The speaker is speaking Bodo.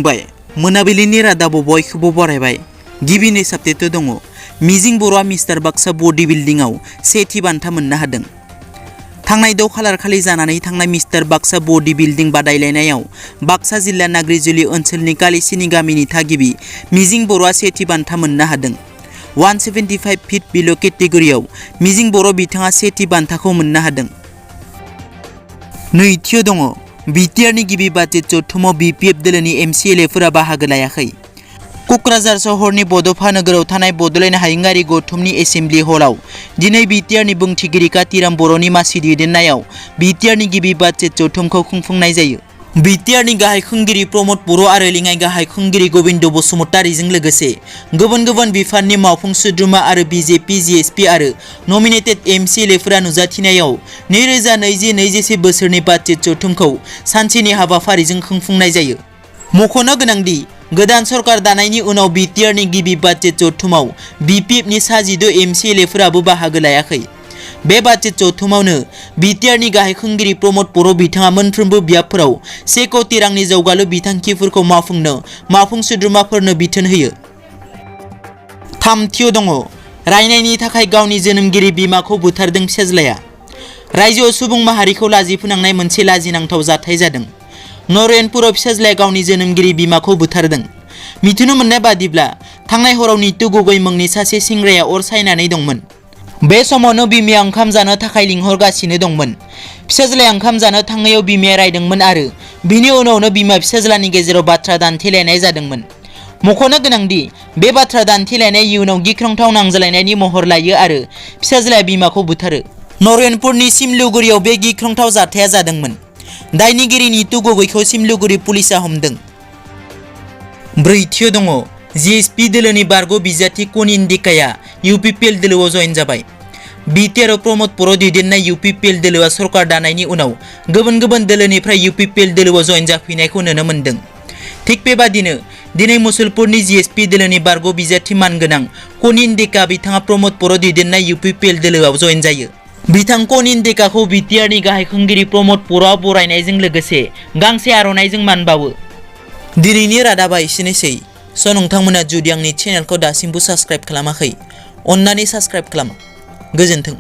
खुलुमबाय मोनाबिलिनि रादाबाव बयखौबो बरायबाय। गिबिनि साबटेट दङ मिजिं बर'आ मिस्टार बाक्सा बडी बिल्डिंआव सेथि बान्था मोननो हादों। थांनाय 6 खालार खालि जानानै थांनाय मिस्टार बाक्सा बडी बिल्डिं बादायलायनायाव बाक्सा जिल्ला नाग्रिजुलि ओनसोलनि कालिसिनि गामिनि थागिबि मिजिं बर'आ सेथि बान्था मोननो हादों। 175 फिट बिल' केटेगरियाव मिजिं बर' बिथाङा सेथि बान्थाखौ मोननो हादों। नैथियाव दङ BTRनि गिबि बाजेट जथुमाव BPF दोलोनि MCLAफोरा बाहागो लायाखै। क'क्राझार सहरनि बड'फा नोगोराव थानाय बड'लेण्ड हायुङारि गौथुमनि एसेम्बलि हलाव दिनै BTRनि बुंथिगिरि कातिराम बर'नि मासि दैदेननायाव BTRनि गिबि बाजेट जथुमखौ खुंफुंनाय जायो। BTRनि गाहाय खुंगिरि प्रमद बर' आरो लिङाइ गाहाय खुंगिरि गबिन्द बसुमतारीजों लोगोसे गुबुन गुबुन बिफाननि मावफुं सोद्रोमा आरो BJP GSP आरो नमिनेटेड MCLAफोरा नुजाथिनायाव 2020-21 बोसोरनि बाजेट जथुमखौ सानसेनि हाबाफारिजों खुंफुंनाय जायो। मख'नो गोनांदि गोदान सरकार दानायनि उनाव BTRनि गिबि बाजेट जथुमाव BPFनि 12 MCLAफोराबो बाहागो लायाखै। बे बाजेट जथुमावनो BTRनि गाहाय खुंगिरि प्रमद बर' बिथाङा मोनफ्रोमबो बियाबफोराव 1 कोटि रांनि जौगालु बिथांखिफोरखौ मावफुंनो मावफुं सोद्रोमाफोरनो बिथोन होयो। थामथियाव दङ रायनायनि थाखाय गावनि जोनोमगिरि बिमाखौ बुथारदों फिसाज्लाया। रायजोआव सुबुं माहारिखौ लाजिफोनांनाय मोनसे लाजिनांथाव जाथाय जादों। नरेनपुराव फिसाज्लाया गावनि जोनोमगिरि बिमाखौ बुथारदों। मिथिनो मोननाय बादिब्ला थांनाय हराव नितु गगৈ मुंनि सासे सेंग्राया अर सायनानै दंमोन। बे समावनो बिमाया ओंखाम जानो थाखाय लिंहरगासिनो दंमोन। फिसाज्लाया ओंखाम जानो थांनायाव बिमाया रायदोंमोन आरो बिनि उनावनो बिमा फिसाज्लानि गेजेराव बाथ्रा दान्थेलायनाय जादोंमोन। मख'नो गोनांदि बे बाथ्रा दान्थेलायनाय इयुनाव गिख्रंथाव नांज्लायनायनि महर लायो आरो फिसाज्लाया बिमाखौ बुथारो। नरेनपुरनि सिमलुगुरियाव बे गिख्रंथाव जाथाया जादोंमोन। दायनिगिरि नितु गगैखौ सिमलुगुरि पुलिसा हमदों। ब्रैथियाव दङ GSP दोलोनि बारग' बिजाथि कनिन्दिकाया UPPL दोलोआव जयेन जाबाय। BTR प्रमद बर' दैदेननाय UPPL दोलोआ सरकार दानायनि उनाव गुबुन गुबुन दोलोनिफ्राय UPPL दोलोआव जयेन जाफैनायखौ नुनो मोन्दों। थिग बेबादिनो दिनै मुसलपुरनि GSP दोलोनि बारग' बिजाथि मानगोनां कनिन्दिका बिथाङा प्रमद बर' दैदेननाय UPPL दोलोआव जयेन जायो। बिथां कनिन्दिकाखौ BTRनि गाहाय खुंगिरि प्रमद बर'आ बरायनायजों लोगोसे गांसे आर'नाइजों मान बावो। दिनैनि रादाबा एसेनोसै। नोंथांमोना जुदि आंनि चेनेलखौ दासिमबो साबस्क्राइब खालामाखै अन्नानै साबस्क्राइब खालाम। गोजोन्थों।